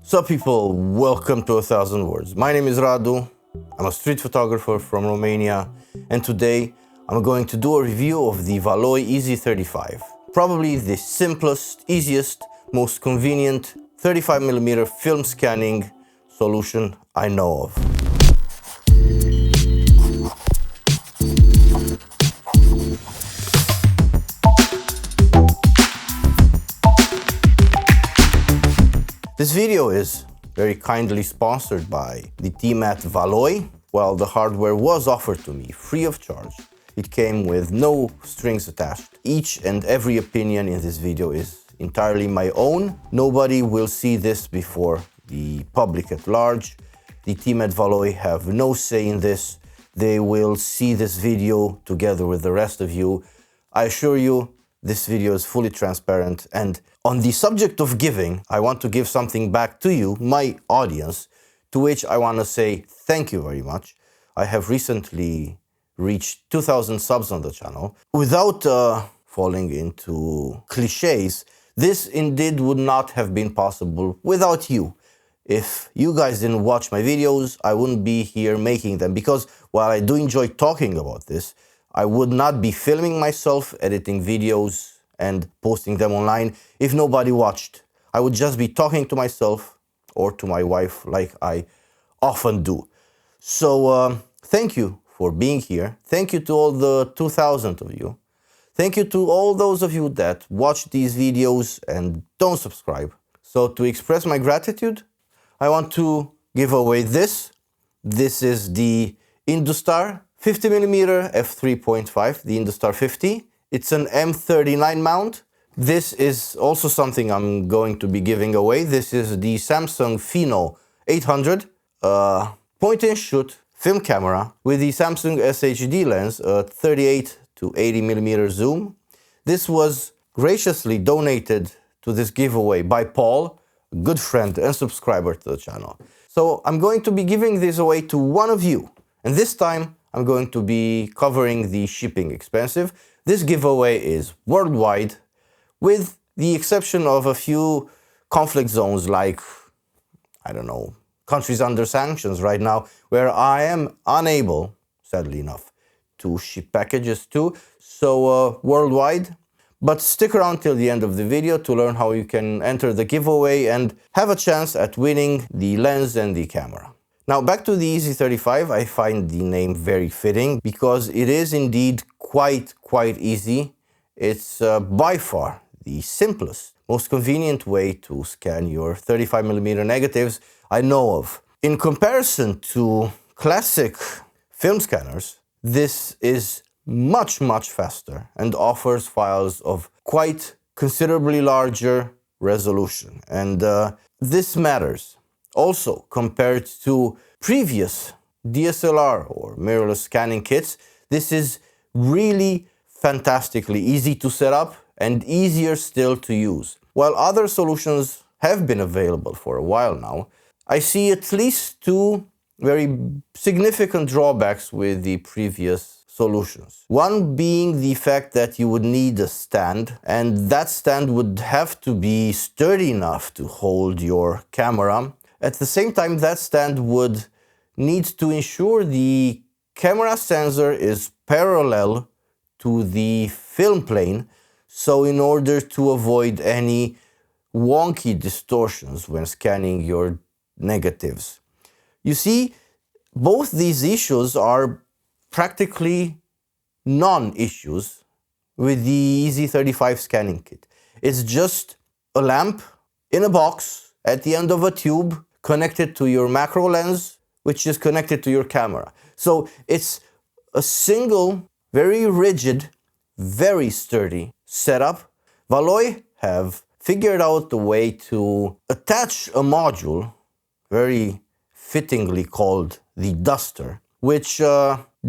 Sup people, welcome to 1000 Words. My name is Radu, I'm a street photographer from Romania, and today I'm going to do a review of the Valoi Easy35. Probably the simplest, easiest, most convenient 35mm film scanning solution I know of. This video is very kindly sponsored by the team at Valoi. Well, the hardware was offered to me free of charge. It came with no strings attached. Each and every opinion in this video is entirely my own. Nobody will see this before the public at large. The team at Valoi have no say in this. They will see this video together with the rest of you. I assure you, this video is fully transparent, and on the subject of giving, I want to give something back to you, my audience, to which I want to say thank you very much. I have recently reached 2,000 subs on the channel. Without falling into cliches, this indeed would not have been possible without you. If you guys didn't watch my videos, I wouldn't be here making them, because while I do enjoy talking about this, I would not be filming myself, editing videos and posting them online if nobody watched. I would just be talking to myself or to my wife like I often do. So thank you for being here. Thank you to all the 2,000 of you. Thank you to all those of you that watch these videos and don't subscribe. So to express my gratitude, I want to give away this. This is the Industar 50mm f3.5, the Industar 50. It's an M39 mount. This is also something I'm going to be giving away. This is the Samsung Pheno 800 point and shoot film camera with the Samsung SHD lens, a 38 to 80mm zoom. This was graciously donated to this giveaway by Paul, a good friend and subscriber to the channel. So I'm going to be giving this away to one of you, and this time I'm going to be covering the shipping expenses. This giveaway is worldwide, with the exception of a few conflict zones like, I don't know, countries under sanctions right now, where I am unable, sadly enough, to ship packages to. So worldwide. But stick around till the end of the video to learn how you can enter the giveaway and have a chance at winning the lens and the camera. Now back to the Easy35, I find the name very fitting because it is indeed quite easy. It's by far the simplest, most convenient way to scan your 35mm negatives I know of. In comparison to classic film scanners, this is much faster and offers files of quite considerably larger resolution. And this matters. Also, compared to previous DSLR or mirrorless scanning kits, this is really fantastically easy to set up and easier still to use. While other solutions have been available for a while now, I see at least two very significant drawbacks with the previous solutions. One being the fact that you would need a stand, and that stand would have to be sturdy enough to hold your camera. At the same time, that stand would need to ensure the camera sensor is parallel to the film plane, so in order to avoid any wonky distortions when scanning your negatives. You see, both these issues are practically non-issues with the Easy35 scanning kit. It's just a lamp in a box at the end of a tube connected to your macro lens, which is connected to your camera. So it's a single, very rigid, very sturdy setup. Valoi have figured out a way to attach a module, very fittingly called the duster, which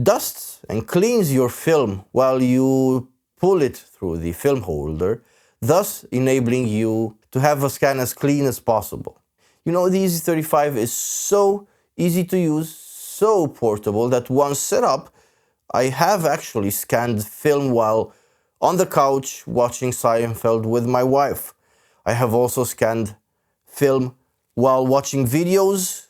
dusts and cleans your film while you pull it through the film holder, thus enabling you to have a scan as clean as possible. You know, the Easy35 is so easy to use, so portable, that once set up, I have actually scanned film while on the couch watching Seinfeld with my wife. I have also scanned film while watching videos,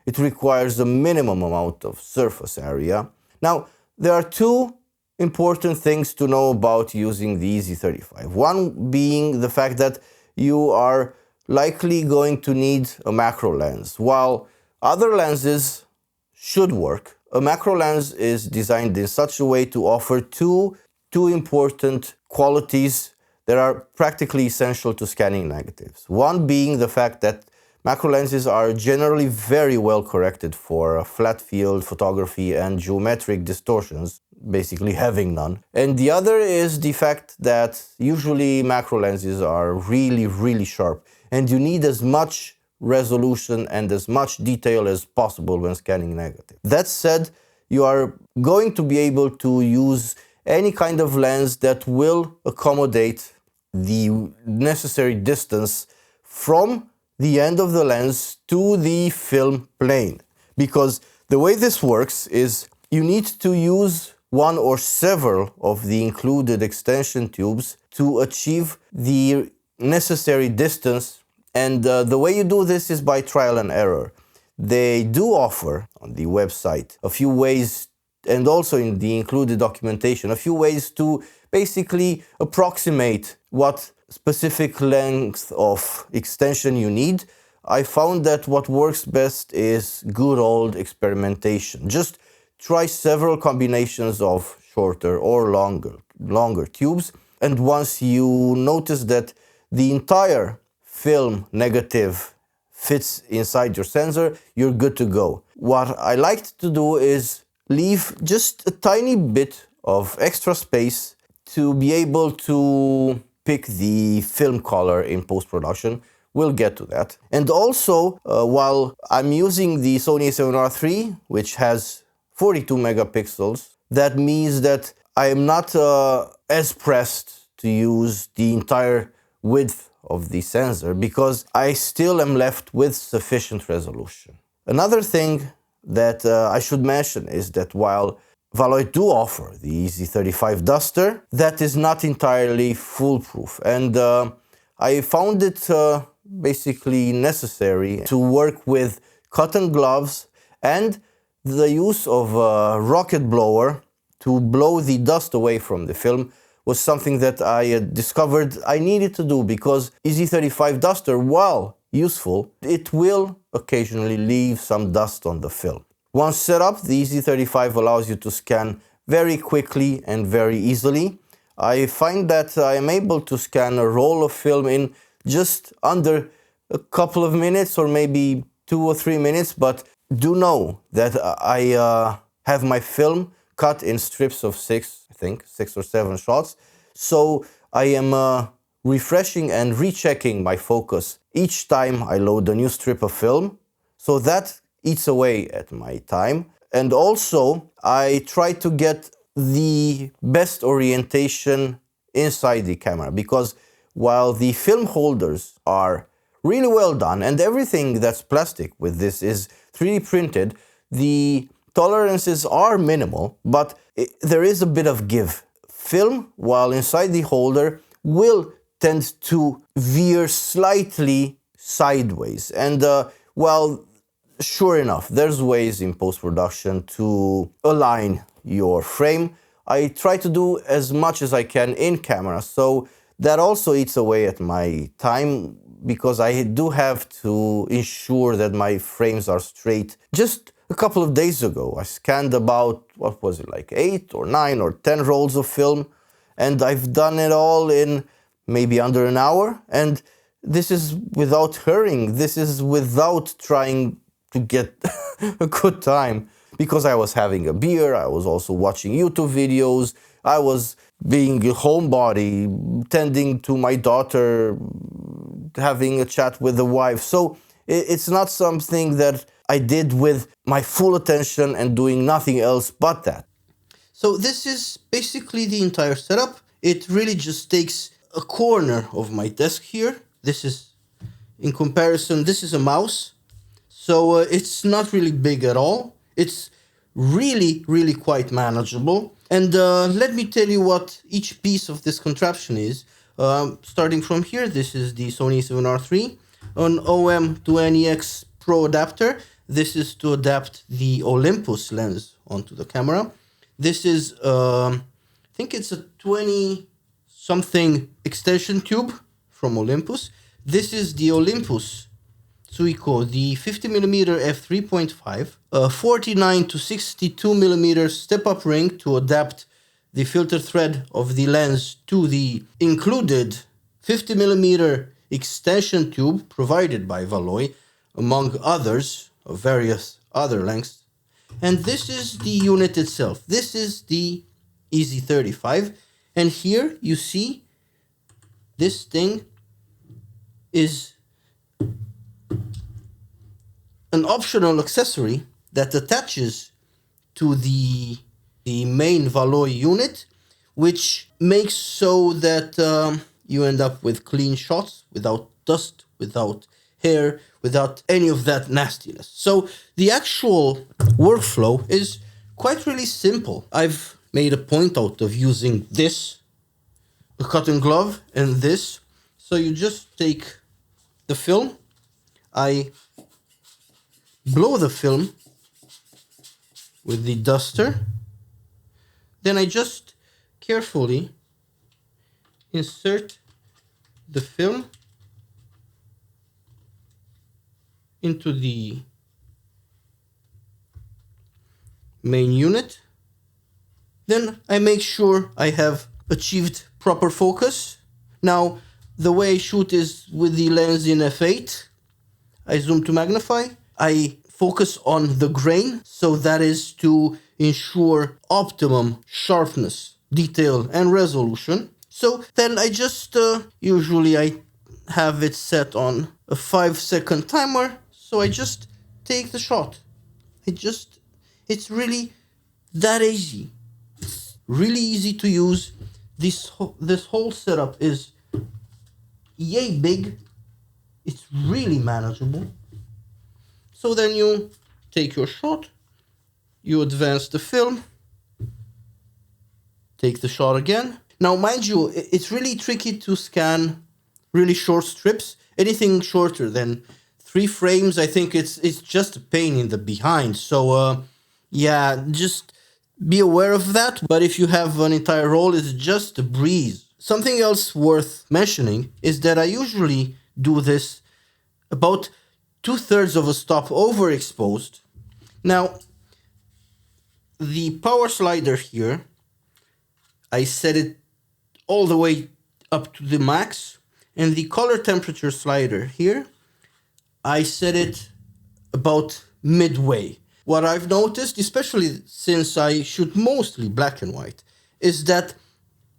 it requires a minimum amount of surface area. Now, there are two important things to know about using the Easy35. One being the fact that you are likely going to need a macro lens. While other lenses should work, a macro lens is designed in such a way to offer two important qualities that are practically essential to scanning negatives. One being the fact that macro lenses are generally very well corrected for flat field photography and geometric distortions, basically having none. And the other is the fact that usually macro lenses are really sharp, and you need as much resolution and as much detail as possible when scanning negative. That said, you are going to be able to use any kind of lens that will accommodate the necessary distance from the end of the lens to the film plane. Because the way this works is you need to use one or several of the included extension tubes to achieve the necessary distance, and the way you do this is by trial and error. They do offer on the website a few ways, and also in the included documentation, a few ways to basically approximate what specific length of extension you need. I found that what works best is good old experimentation. Just try several combinations of shorter or longer tubes, and once you notice that the entire film negative fits inside your sensor, you're good to go. What I liked to do is leave just a tiny bit of extra space to be able to pick the film color in post-production. We'll get to that. And also, while I'm using the Sony A7R III, which has 42 megapixels, that means that I am not as pressed to use the entire width of the sensor, because I still am left with sufficient resolution. Another thing that I should mention is that while Valoi do offer the Easy35 Duster, that is not entirely foolproof, and I found it basically necessary to work with cotton gloves and the use of a rocket blower to blow the dust away from the film was something that I discovered I needed to do, because Easy35 Duster, while useful, it will occasionally leave some dust on the film. Once set up, the Easy35 allows you to scan very quickly and very easily. I find that I am able to scan a roll of film in just under a couple of minutes, or maybe 2 or 3 minutes, but do know that I have my film cut in strips of 6 or 7 shots. So I am refreshing and rechecking my focus each time I load a new strip of film. So that eats away at my time. And also I try to get the best orientation inside the camera, because while the film holders are really well done and everything that's plastic with this is 3D printed, the tolerances are minimal, but there is a bit of give. Film, while inside the holder, will tend to veer slightly sideways. And well, sure enough, there's ways in post-production to align your frame. I try to do as much as I can in camera, so that also eats away at my time, because I do have to ensure that my frames are straight. Just a couple of days ago, I scanned about, what was it, like 8 or 9 or 10 rolls of film, and I've done it all in maybe under an hour. And this is without hurrying. This is without trying to get a good time, because I was having a beer, I was also watching YouTube videos, I was being a homebody, tending to my daughter, having a chat with the wife. So it's not something that I did with my full attention and doing nothing else but that. So this is basically the entire setup. It really just takes a corner of my desk here. This is, in comparison, this is a mouse. So it's not really big at all. It's really quite manageable. And let me tell you what each piece of this contraption is. Starting from here, this is the Sony A7R III. an OM to NEX Pro adapter. This is to adapt the Olympus lens onto the camera. This is, I think it's a 20-something extension tube from Olympus. This is the Olympus Suico, the 50mm f3.5, a 49 to 62mm step-up ring to adapt the filter thread of the lens to the included 50mm extension tube provided by Valoi, among others of various other lengths. And this is the unit itself. This is the Easy35. And here you see this thing is an optional accessory that attaches to the main Valoi unit, which makes so that you end up with clean shots without dust, without hair, without any of that nastiness. So the actual workflow is quite really simple. I've made a point out of using this, a cotton glove, and this. So you just take the film, I blow the film with the duster, then I just carefully insert the film into the main unit. Then I make sure I have achieved proper focus. Now, the way I shoot is with the lens in f8. I zoom to magnify. I focus on the grain, so that is to ensure optimum sharpness, detail, and resolution. So then I just, usually I have it set on a 5-second timer, so I just take the shot. It's really that easy. It's really easy to use. This whole setup is yay big. It's really manageable. So then you take your shot, you advance the film, take the shot again. Now, mind you, it's really tricky to scan really short strips. Anything shorter than 3 frames, I think it's just a pain in the behind. So, yeah, just be aware of that. But if you have an entire roll, it's just a breeze. Something else worth mentioning is that I usually do this about 2/3 of a stop overexposed. Now, the power slider here, I set it all the way up to the max, and the color temperature slider here, I set it about midway. What I've noticed, especially since I shoot mostly black and white, is that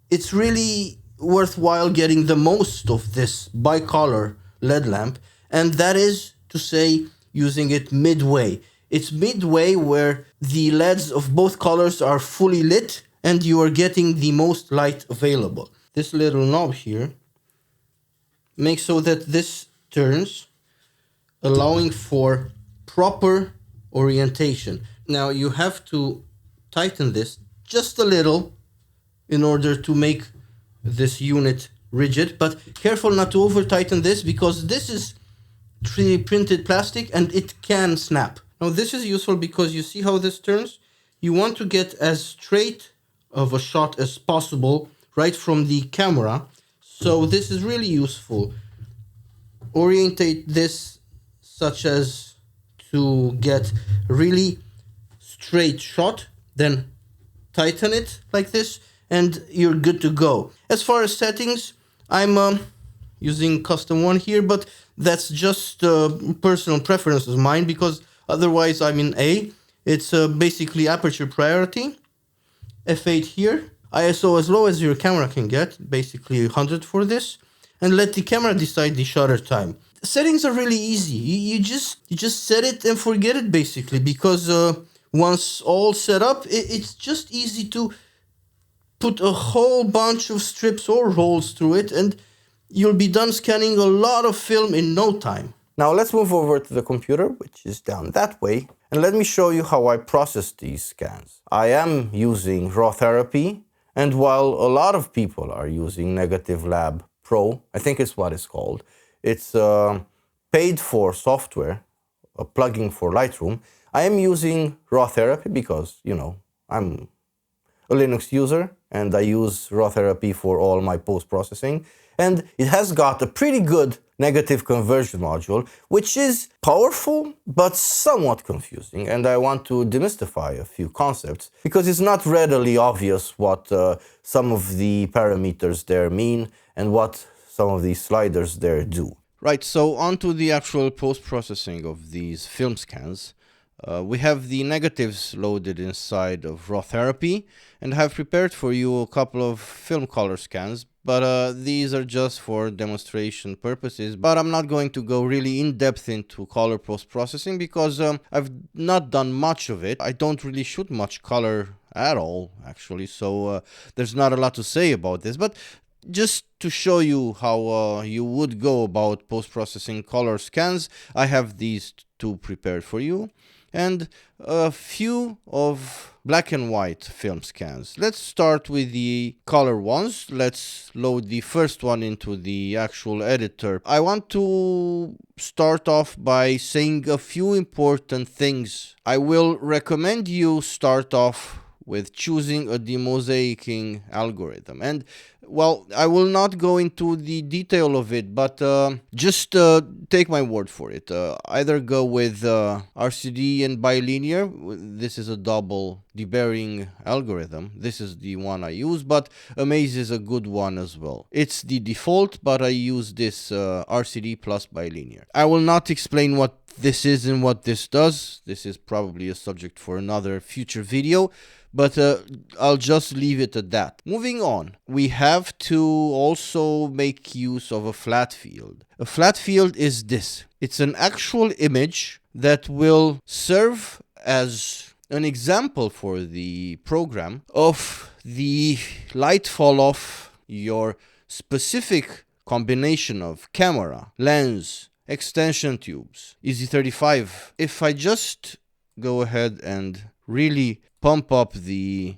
it's really worthwhile getting the most of this bicolor LED lamp, and that is to say using it midway. It's midway where the LEDs of both colors are fully lit and you are getting the most light available. This little knob here makes so that this turns, allowing for proper orientation. Now you have to tighten this just a little in order to make this unit rigid, but careful not to over tighten this because this is 3D printed plastic and it can snap. Now this is useful because you see how this turns? You want to get as straight of a shot as possible right from the camera. So this is really useful. Orientate this such as to get a really straight shot, then tighten it like this and you're good to go. As far as settings, I'm using custom one here, but that's just personal preference of mine because otherwise I'm in A. It's basically aperture priority, f8 here, ISO as low as your camera can get, basically 100 for this, and let the camera decide the shutter time. Settings are really easy. You just set it and forget it basically because once all set up, it's just easy to put a whole bunch of strips or rolls through it and you'll be done scanning a lot of film in no time. Now let's move over to the computer, which is down that way, and let me show you how I process these scans. I am using RawTherapee, and while a lot of people are using Negative Lab Pro, I think it's what it's called, it's paid for software, a plugin for Lightroom, I am using RawTherapee because, you know, I'm a Linux user and I use RawTherapee for all my post-processing. And it has got a pretty good negative conversion module, which is powerful but somewhat confusing. And I want to demystify a few concepts because it's not readily obvious what some of the parameters there mean and what some of these sliders there do. Right, so on to the actual post-processing of these film scans. We have the negatives loaded inside of RawTherapee and have prepared for you a couple of film color scans, but these are just for demonstration purposes. But I'm not going to go really in depth into color post-processing because I've not done much of it. I don't really shoot much color at all, actually, so there's not a lot to say about this. But just to show you how you would go about post-processing color scans, I have these two prepared for you and a few of black and white film scans. Let's start with the color ones. Let's load the first one into the actual editor. I want to start off by saying a few important things. I will recommend you start off with choosing a demosaicing algorithm. And well, I will not go into the detail of it, but just take my word for it. Either go with RCD and bilinear. This is a double deburring algorithm. This is the one I use, but Amaze is a good one as well. It's the default, but I use this RCD plus bilinear. I will not explain what this is and what this does. This is probably a subject for another future video, but I'll just leave it at that. Moving on, we have to also make use of a flat field. A flat field is this. It's an actual image that will serve as an example for the program of the light fall off your specific combination of camera, lens, extension tubes, Easy35. If I just go ahead and really pump up the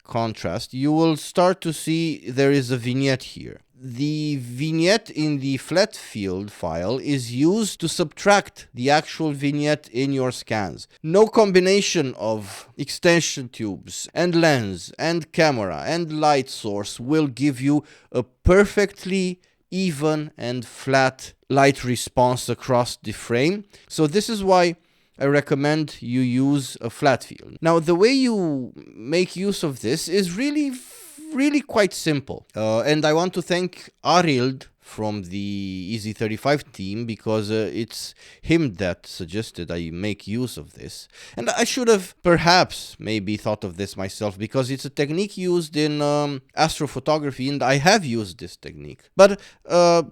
contrast, you will start to see there is a vignette here. The vignette in the flat field file is used to subtract the actual vignette in your scans. No combination of extension tubes and lens and camera and light source will give you a perfectly even and flat light response across the frame. So this is why I recommend you use a flat field. Now, the way you make use of this is really quite simple. And I want to thank Arild from the Easy35 team because it's him that suggested I make use of this. And I should have perhaps maybe thought of this myself because it's a technique used in astrophotography and I have used this technique. But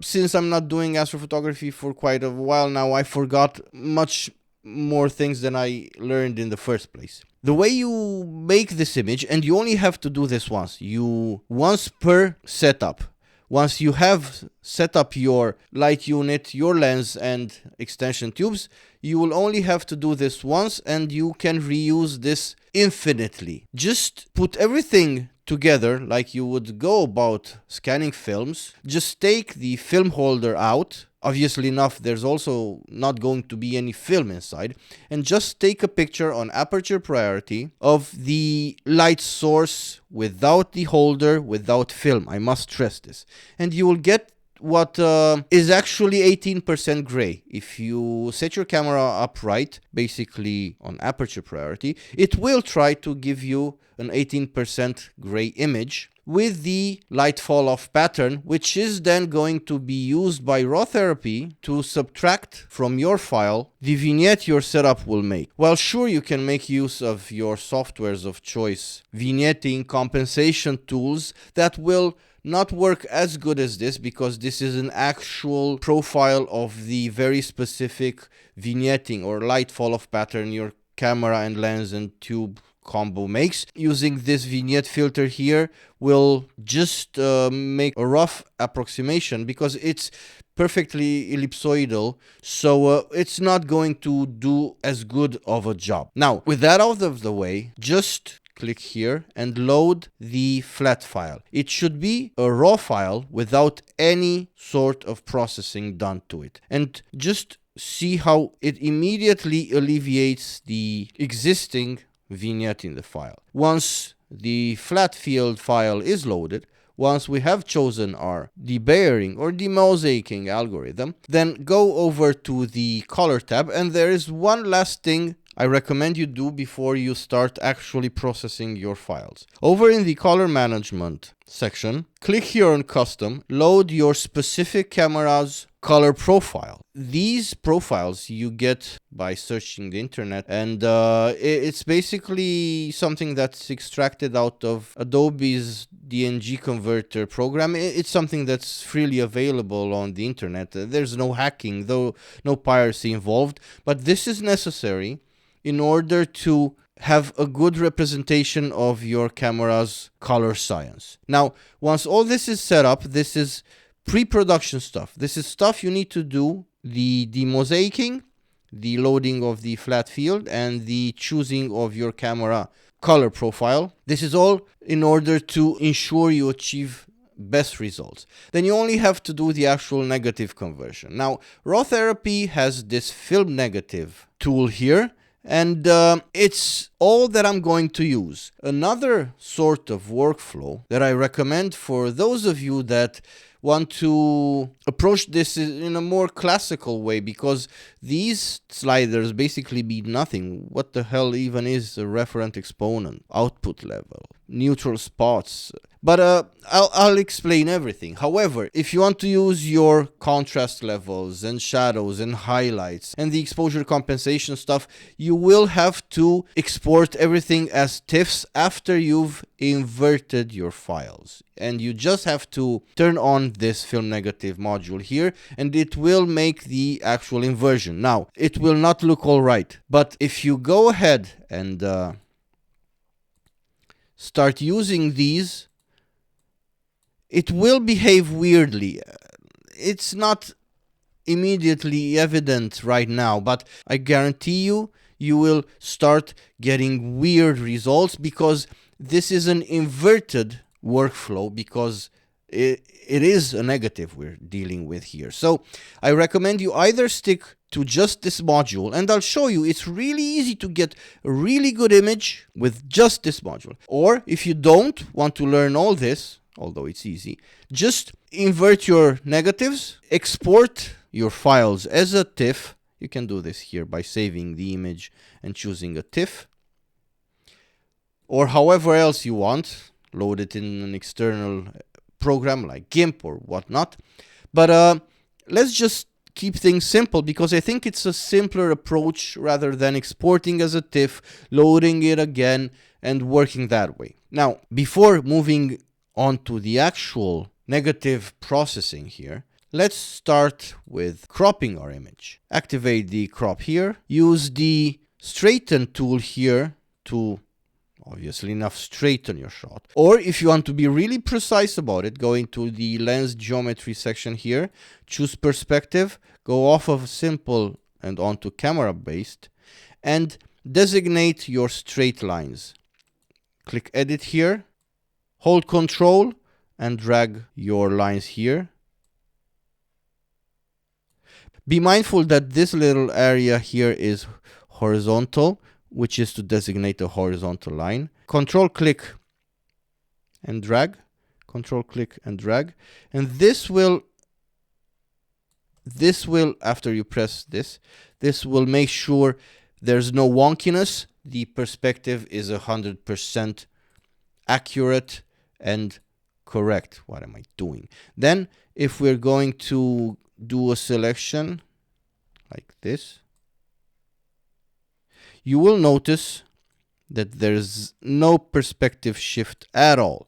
since I'm not doing astrophotography for quite a while now, I forgot much more things than I learned in the first place. The way you make this image, and you only have to do this once per setup. Once you have set up your light unit, your lens and extension tubes, you will only have to do this once and you can reuse this infinitely. Just put everything together like you would go about scanning films. Just take the film holder out. Obviously enough, there's also not going to be any film inside. And just take a picture on aperture priority of the light source without the holder, without film. I must stress this. And you will get what is actually 18% gray. If you set your camera upright, basically on aperture priority, it will try to give you an 18% gray image with the light fall off pattern, which is then going to be used by RawTherapee to subtract from your file the vignette your setup will make. Well, sure, you can make use of your softwares of choice, vignetting, compensation tools that will not work as good as this because this is an actual profile of the very specific vignetting or light fall off pattern your camera and lens and tube combo makes. Using this vignette filter here will just make a rough approximation because it's perfectly ellipsoidal, so it's not going to do as good of a job. Now, with that out of the way, just click here and load the flat file. It should be a raw file without any sort of processing done to it. And just see how it immediately alleviates the existing vignette in the file. Once the flat field file is loaded, once we have chosen our debayering or demosaicing algorithm, then go over to the color tab, and there is one last thing I recommend you do before you start actually processing your files. Over in the color management section, click here on custom, load your specific camera's color profile. These profiles you get by searching the internet, and it's basically something that's extracted out of Adobe's DNG converter program. It's something that's freely available on the internet. There's no hacking, though, no piracy involved, but this is necessary in order to have a good representation of your camera's color science. Now, once all this is set up, this is pre-production stuff. This is stuff you need to do: the demosaicing, the loading of the flat field, and the choosing of your camera color profile. This is all in order to ensure you achieve best results. Then you only have to do the actual negative conversion. Now, RawTherapee has this film negative tool here, and it's all that I'm going to use. Another sort of workflow that I recommend for those of you that want to approach this in a more classical way, because these sliders basically mean nothing. What the hell even is a referent exponent, output level, neutral spots? But I'll explain everything. However, if you want to use your contrast levels and shadows and highlights and the exposure compensation stuff, you will have to export everything as TIFFs after you've inverted your files. And you just have to turn on this film negative module here, and it will make the actual inversion. Now, it will not look all right, but if you go ahead and start using these, it will behave weirdly. It's not immediately evident right now, but I guarantee you, you will start getting weird results, because this is an inverted workflow, because it is a negative we're dealing with here. So I recommend you either stick to just this module, and I'll show you it's really easy to get a really good image with just this module. Or if you don't want to learn all this, although it's easy, just invert your negatives, export your files as a TIFF. You can do this here by saving the image and choosing a TIFF, or however else you want. Load it in an external program like GIMP or whatnot. But let's just keep things simple, because I think it's a simpler approach rather than exporting as a TIFF, loading it again, and working that way. Now, before moving on to the actual negative processing here, let's start with cropping our image. Activate the crop here. Use the straighten tool here to obviously enough straighten your shot. Or if you want to be really precise about it, go into the lens geometry section here, choose perspective, go off of simple and onto camera based, and designate your straight lines. Click edit here, hold Control and drag your lines here. Be mindful that this little area here is horizontal, which is to designate a horizontal line. Control click and drag, control click and drag, and this will, after you press this, this will make sure there's no wonkiness. The perspective is 100% accurate and correct. What am I doing? Then if we're going to do a selection like this, you will notice that there's no perspective shift at all.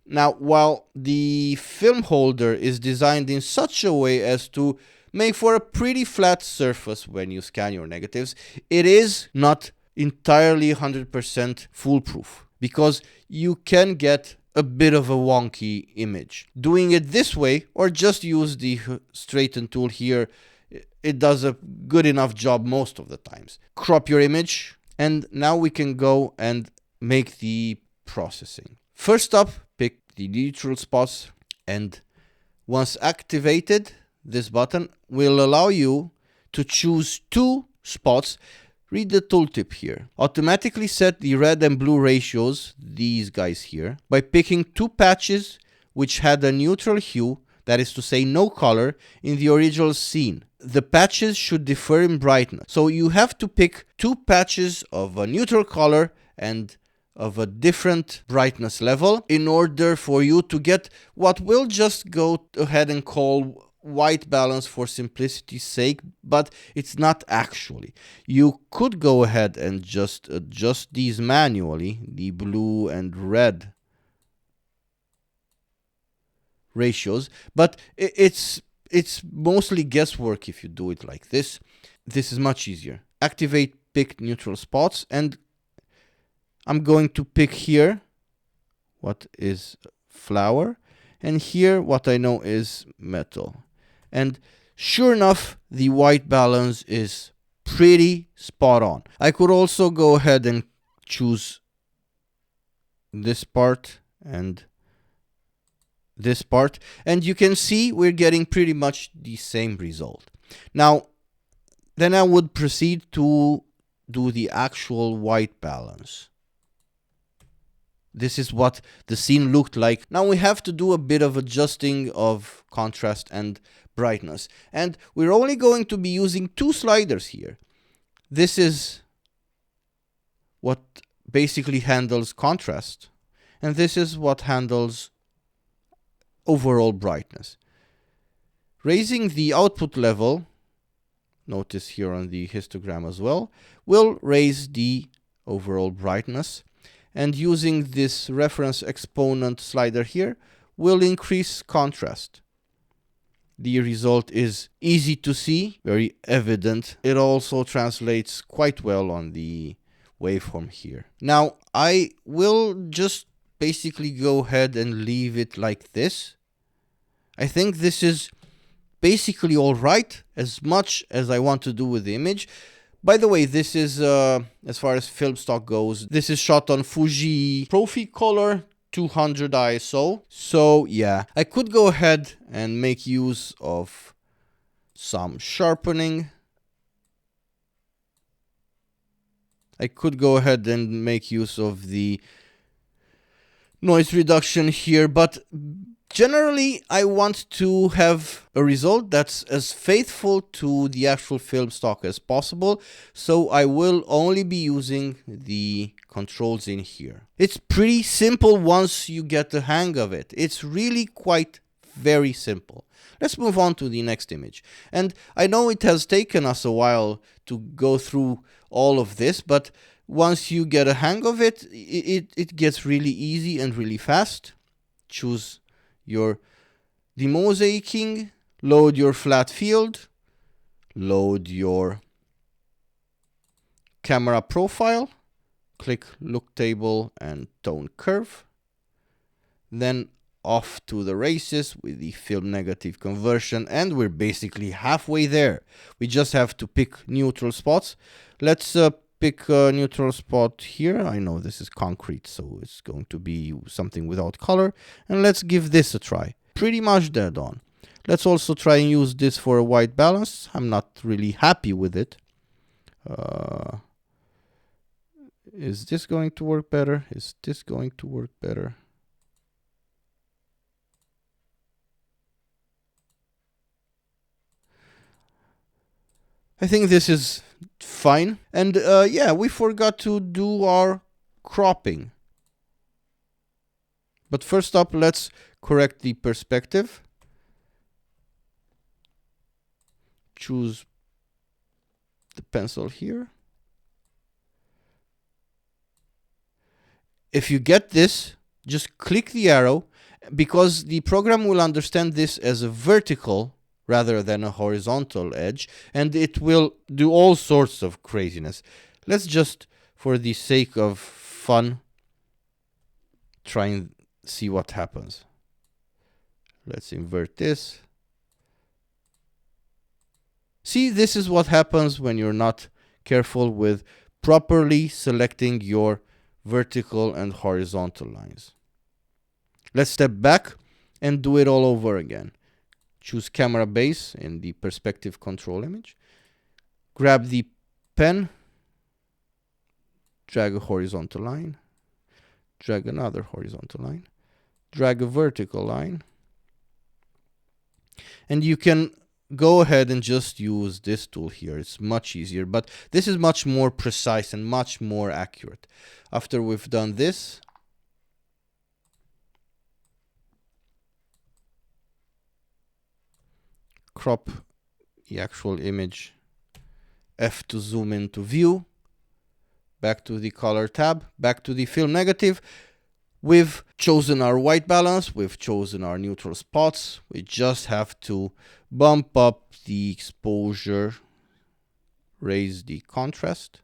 Now, while the film holder is designed in such a way as to make for a pretty flat surface when you scan your negatives, it is not entirely 100% foolproof, because you can get a bit of a wonky image. Doing it this way, or just use the straighten tool here, it does a good enough job most of the times. Crop your image, and now we can go and make the processing. First up, pick the neutral spots, and once activated, this button will allow you to choose two spots, read the tooltip here. Automatically set the red and blue ratios, these guys here, by picking two patches which had a neutral hue, that is to say no color, in the original scene. The patches should differ in brightness. So you have to pick two patches of a neutral color and of a different brightness level in order for you to get what we'll just go ahead and call white balance for simplicity's sake, but it's not actually. You could go ahead and just adjust these manually, the blue and red ratios, but it's mostly guesswork if you do it like this. This is much easier. Activate pick neutral spots, and I'm going to pick here what is flower, and here what I know is metal. And sure enough, the white balance is pretty spot on. I could also go ahead and choose this part and this part, and you can see we're getting pretty much the same result. Now, then I would proceed to do the actual white balance. This is what the scene looked like. Now we have to do a bit of adjusting of contrast and brightness. And we're only going to be using two sliders here. This is what basically handles contrast. And this is what handles overall brightness. Raising the output level, notice here on the histogram as well, will raise the overall brightness. And using this reference exponent slider here will increase contrast. The result is easy to see, very evident. It also translates quite well on the waveform here. Now, I will just basically go ahead and leave it like this. I think this is basically all right, as much as I want to do with the image. By the way, this is, as far as film stock goes, this is shot on Fuji Proficolor 200 ISO. So yeah, I could go ahead and make use of some sharpening. I could go ahead and make use of the noise reduction here, but generally, I want to have a result that's as faithful to the actual film stock as possible, so I will only be using the controls in here. It's pretty simple once you get the hang of it. It's really quite very simple. Let's move on to the next image. And I know it has taken us a while to go through all of this, but once you get a hang of it, it gets really easy and really fast. Choose your demosaicing, load your flat field, load your camera profile, click look table and tone curve, then off to the races with the film negative conversion, and we're basically halfway there. We just have to pick neutral spots. Let's pick a neutral spot here. I know this is concrete, so it's going to be something without color. And let's give this a try. Pretty much dead on. Let's also try and use this for a white balance. I'm not really happy with it. Is this going to work better? Is this going to work better? I think this is fine. And yeah, we forgot to do our cropping. But first up, let's correct the perspective. Choose the pencil here. If you get this, just click the arrow, because the program will understand this as a vertical rather than a horizontal edge, and it will do all sorts of craziness. Let's just, for the sake of fun, try and see what happens. Let's invert this. See, this is what happens when you're not careful with properly selecting your vertical and horizontal lines. Let's step back and do it all over again. Choose camera base in the perspective control image. grab the pen, drag a horizontal line, drag another horizontal line, drag a vertical line, and you can go ahead and just use this tool here. It's much easier, but this is much more precise and much more accurate. After we've done this, crop the actual image, F to zoom into view, back to the color tab, back to the film negative. We've chosen our white balance, we've chosen our neutral spots. We just have to bump up the exposure, raise the contrast,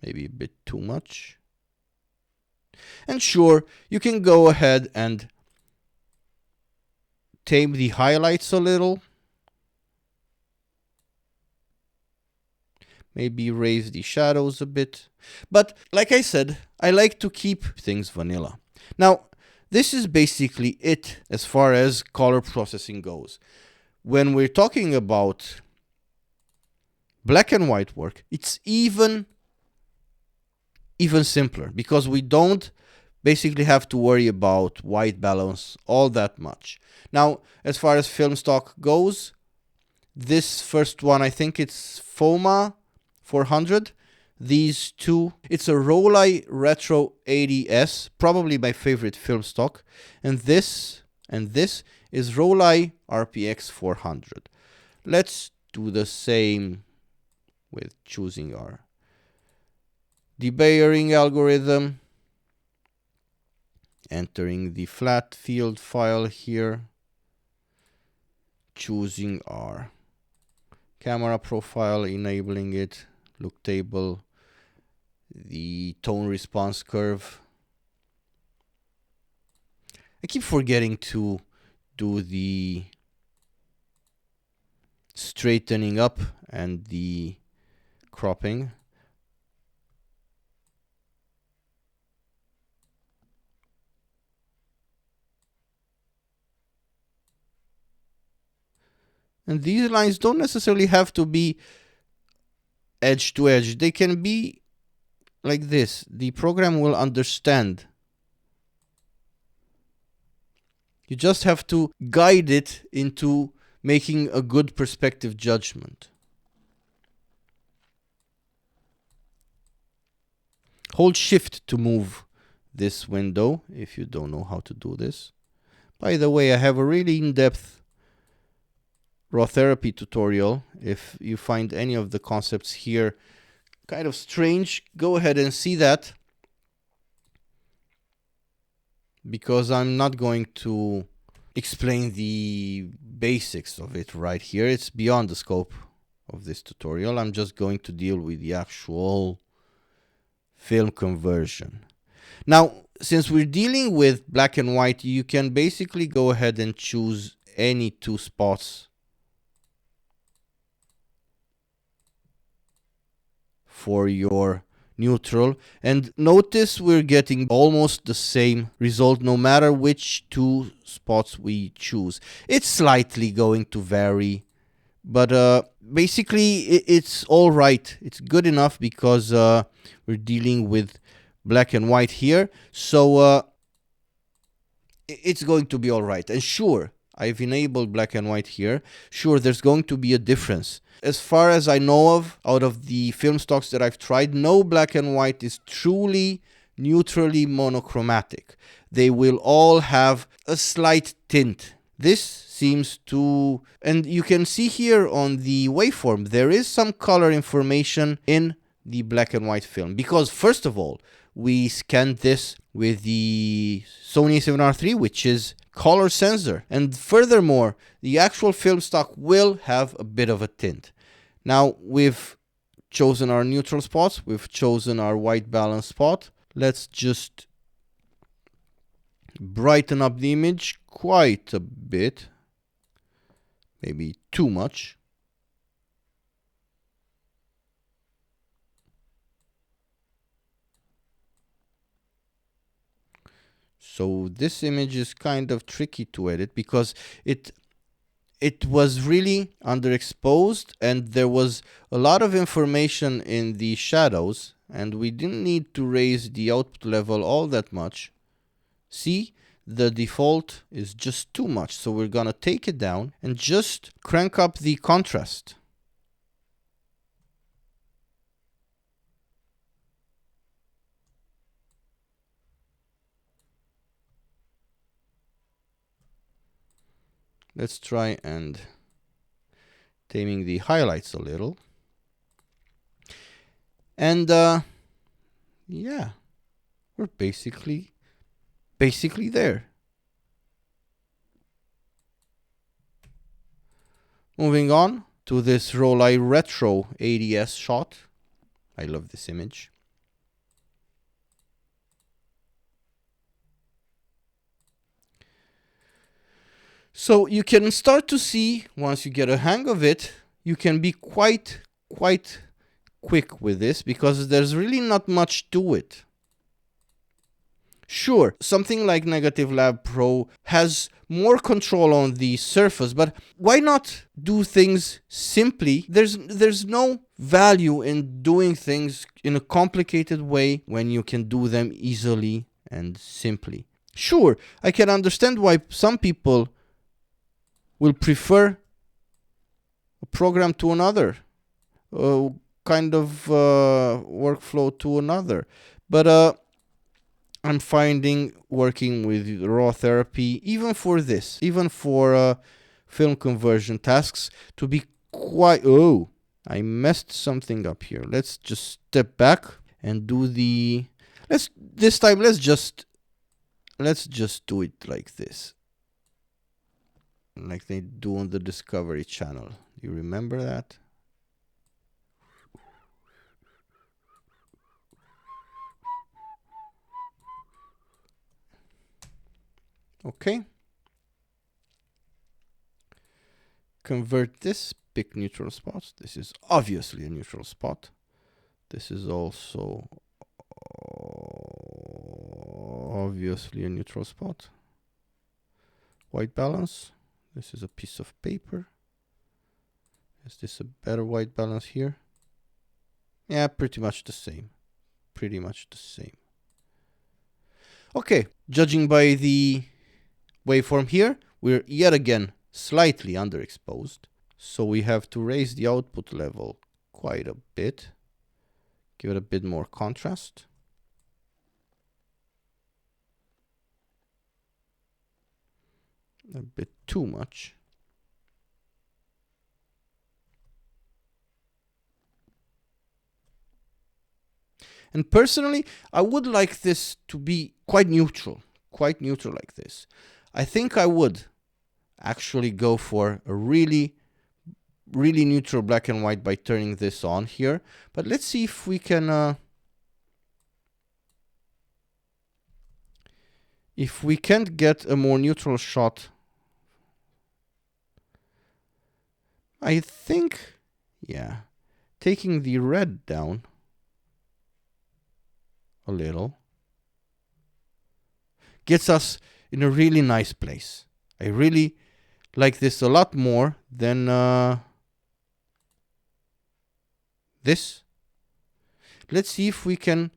maybe a bit too much. And sure, you can go ahead and tame the highlights a little. Maybe raise the shadows a bit. But like I said, I like to keep things vanilla. Now, this is basically it as far as color processing goes. When we're talking about black and white work, it's even simpler because we don't basically have to worry about white balance all that much. Now, as far as film stock goes, this first one, I think it's FOMA 400. These two, it's a Valoi Retro 80S, probably my favorite film stock. And this is Valoi RPX 400. Let's do the same with choosing our debayering algorithm, entering the flat field file here, choosing our camera profile, enabling it, look table, the tone response curve. I keep forgetting to do the straightening up and the cropping. And these lines don't necessarily have to be edge to edge. They can be like this. The program will understand. You just have to guide it into making a good perspective judgment. Hold Shift to move this window if you don't know how to do this. By the way, I have a really in-depth RawTherapee tutorial. If you find any of the concepts here kind of strange, go ahead and see that, because I'm not going to explain the basics of it right here. It's beyond the scope of this tutorial. I'm just going to deal with the actual film conversion. Now, since we're dealing with black and white, you can basically go ahead and choose any two spots for your neutral, and notice we're getting almost the same result no matter which two spots we choose. It's slightly going to vary, but basically it's all right. It's good enough because we're dealing with black and white here, so it's going to be all right. And sure, I've enabled black and white here. Sure, there's going to be a difference. As far as I know of, out of the film stocks that I've tried, no black and white is truly neutrally monochromatic. They will all have a slight tint. This seems to, and you can see here on the waveform, there is some color information in the black and white film, because first of all, we scanned this with the Sony Z-V1, which is color sensor, and furthermore, the actual film stock will have a bit of a tint. Now we've chosen our neutral spots, we've chosen our white balance spot. Let's just brighten up the image quite a bit, maybe too much. So this image is kind of tricky to edit because it it was really underexposed and there was a lot of information in the shadows and we didn't need to raise the output level all that much. See, the default is just too much, so we're gonna take it down and just crank up the contrast. Let's try and taming the highlights a little. And yeah, we're basically there. Moving on to this Valoi retro ADS shot. I love this image. So you can start to see, once you get a hang of it, you can be quite quick with this because there's really not much to it. Sure, something like Negative Lab Pro has more control on the surface, but why not do things simply? There's no value in doing things in a complicated way when you can do them easily and simply. Sure, I can understand why some people will prefer a program to another, kind of workflow to another, but I'm finding working with RawTherapee, even for this, even for film conversion tasks, to be quite... Oh, I messed something up here. Let's just step back and do the... This time, let's just do it like this. Like they do on the Discovery Channel. You remember that? Okay. Convert this, pick neutral spots. This is obviously a neutral spot. This is also obviously a neutral spot. White balance. This is a piece of paper. Is this a better white balance here? Yeah, pretty much the same. Pretty much the same. Okay, judging by the waveform here, we're yet again slightly underexposed. So we have to raise the output level quite a bit. Give it a bit more contrast. A bit too much. And personally, I would like this to be quite neutral like this. I think I would actually go for a really neutral black and white by turning this on here. But let's see if we can if we can't get a more neutral shot. I think, yeah, taking the red down a little gets us in a really nice place. I really like this a lot more than this. Let's see if we can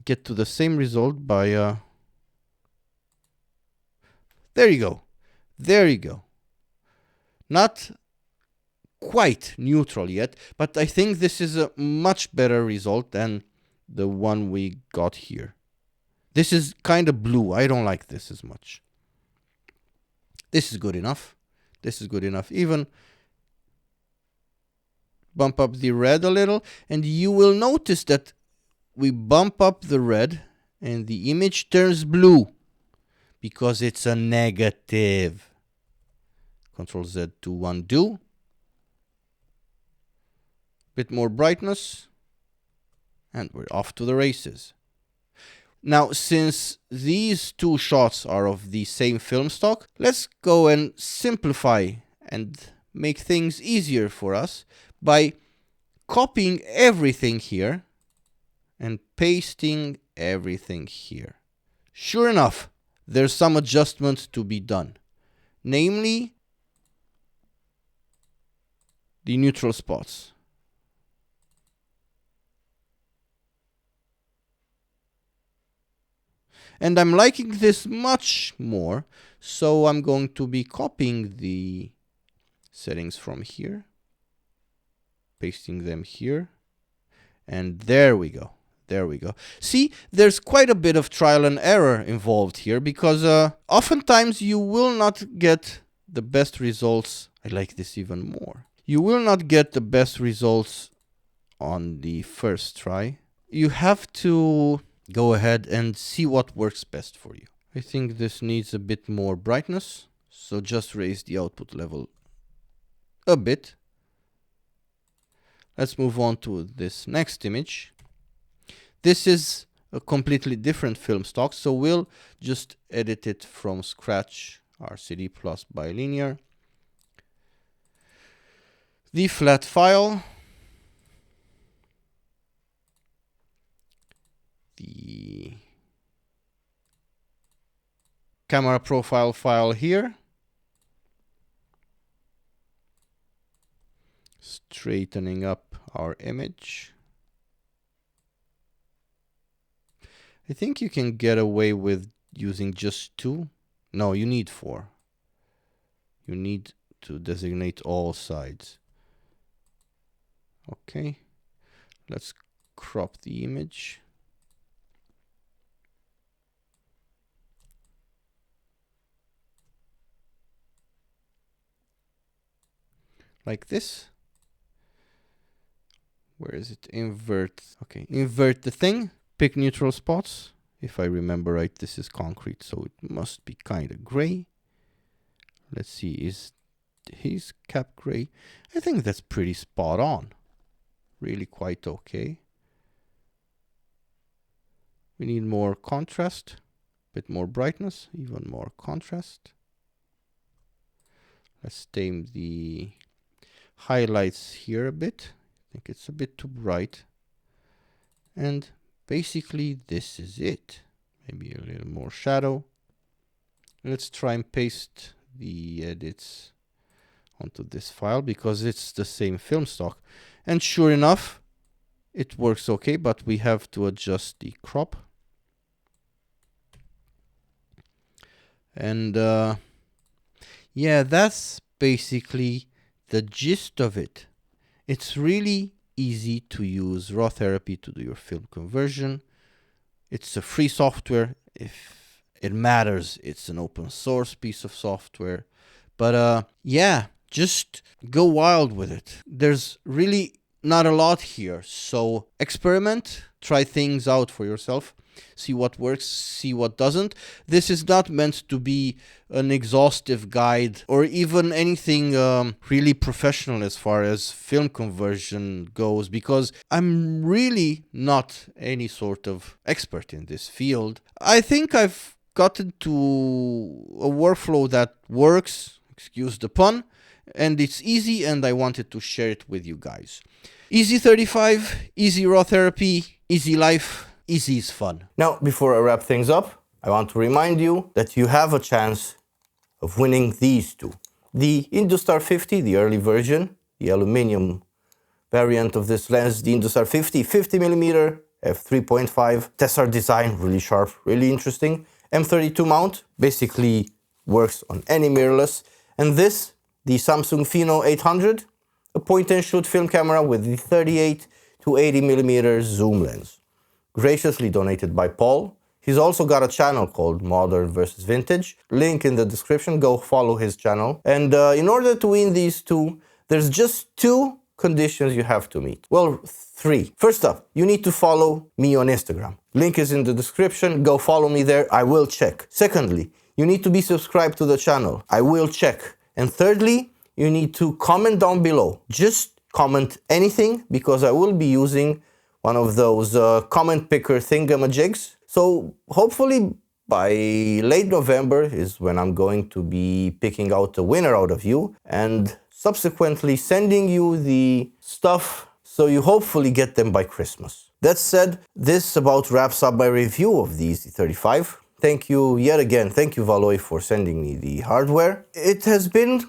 get to the same result by there you go. There you go. Not quite neutral yet, but I think this is a much better result than the one we got here. This is kind of blue. I don't like this as much. This is good enough. This is good enough. Even bump up the red a little, and you will notice that we bump up the red and the image turns blue because it's a negative. Control Z to undo. Bit more brightness. And we're off to the races. Now, since these two shots are of the same film stock, let's go and simplify and make things easier for us by copying everything here and pasting everything here. Sure enough, there's some adjustment to be done. Namely, the neutral spots. And I'm liking this much more, so I'm going to be copying the settings from here, pasting them here, and there we go. There we go. See, there's quite a bit of trial and error involved here, because oftentimes you will not get the best results. I like this even more. You will not get the best results on the first try. You have to go ahead and see what works best for you. I think this needs a bit more brightness, so just raise the output level a bit. Let's move on to this next image. This is a completely different film stock, so we'll just edit it from scratch, RCD plus bilinear. The flat file, the camera profile file here, straightening up our image. I think you can get away with using just 2. No, you need 4. You need to designate all sides. Okay, let's crop the image. Like this. Where is it? Invert. Okay, invert the thing. Pick neutral spots. If I remember right, this is concrete, so it must be kind of gray. Let's see, is his cap gray? I think that's pretty spot on. Really quite okay. We need more contrast, a bit more brightness, even more contrast. Let's tame the highlights here a bit. I think it's a bit too bright. And basically this is it. Maybe a little more shadow. Let's try and paste the edits onto this file because it's the same film stock. And sure enough, it works okay, but we have to adjust the crop. And yeah, that's basically the gist of it. It's really easy to use RawTherapee to do your film conversion. It's a free software. If it matters, it's an open source piece of software. But yeah, just go wild with it. There's really not a lot here. So experiment, try things out for yourself. See what works, see what doesn't. This is not meant to be an exhaustive guide or even anything really professional as far as film conversion goes, because I'm really not any sort of expert in this field. I think I've gotten to a workflow that works, excuse the pun, and it's easy, and I wanted to share it with you guys. Easy35, easy RawTherapee, easy life. Easy is fun. Now, before I wrap things up, I want to remind you that you have a chance of winning these two. The Industar 50, the early version, the aluminum variant of this lens, the Industar 50, 50mm, f3.5, Tessar design, really sharp, really interesting. M32 mount, basically works on any mirrorless. And this, the Samsung Pheno 800, a point-and-shoot film camera with the 38 to 80mm zoom lens. Graciously donated by Paul. He's also got a channel called Modern vs. Vintage. Link in the description, go follow his channel. And in order to win these two, there's just 2 conditions you have to meet. Well, 3. First up, you need to follow me on Instagram. Link is in the description, go follow me there, I will check. Secondly, you need to be subscribed to the channel. I will check. And thirdly, you need to comment down below. Just comment anything, because I will be using one of those comment picker thingamajigs. So hopefully by late November is when I'm going to be picking out a winner out of you and subsequently sending you the stuff so you hopefully get them by Christmas. That said, this about wraps up my review of the Easy35. Thank you yet again, thank you Valoi for sending me the hardware. It has been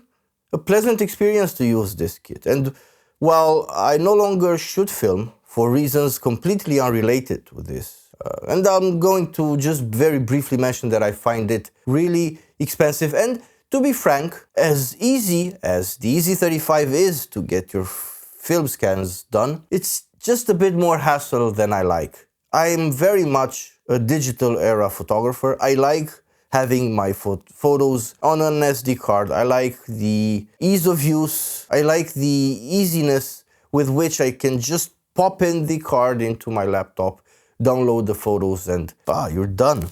a pleasant experience to use this kit, and Well, I no longer shoot film for reasons completely unrelated with this. And I'm going to just very briefly mention that I find it really expensive. And to be frank, as easy as the Easy35 is to get your film scans done, it's just a bit more hassle than I like. I'm very much a digital era photographer. I like having my photos on an SD card. I like the ease of use. I like the easiness with which I can just pop in the card into my laptop, download the photos, and you're done.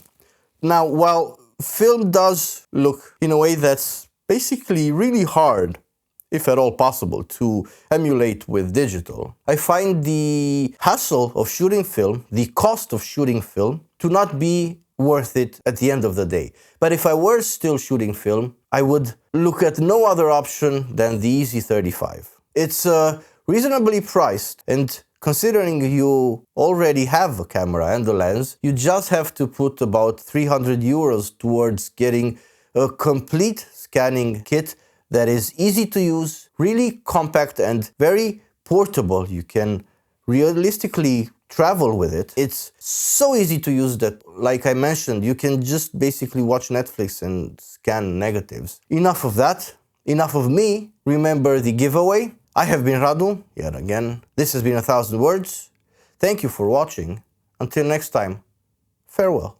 Now, while film does look in a way that's basically really hard, if at all possible, to emulate with digital, I find the hassle of shooting film, the cost of shooting film, to not be worth it at the end of the day. But if I were still shooting film, I would look at no other option than the Easy35. It's reasonably priced, and considering you already have a camera and a lens, you just have to put about 300 euros towards getting a complete scanning kit that is easy to use, really compact and very portable. You can realistically travel with it. It's so easy to use that, like I mentioned, you can just basically watch Netflix and scan negatives. Enough of that. Enough of me. Remember the giveaway. I have been Radu, yet again. This has been 1,000 Words. Thank you for watching. Until next time, farewell.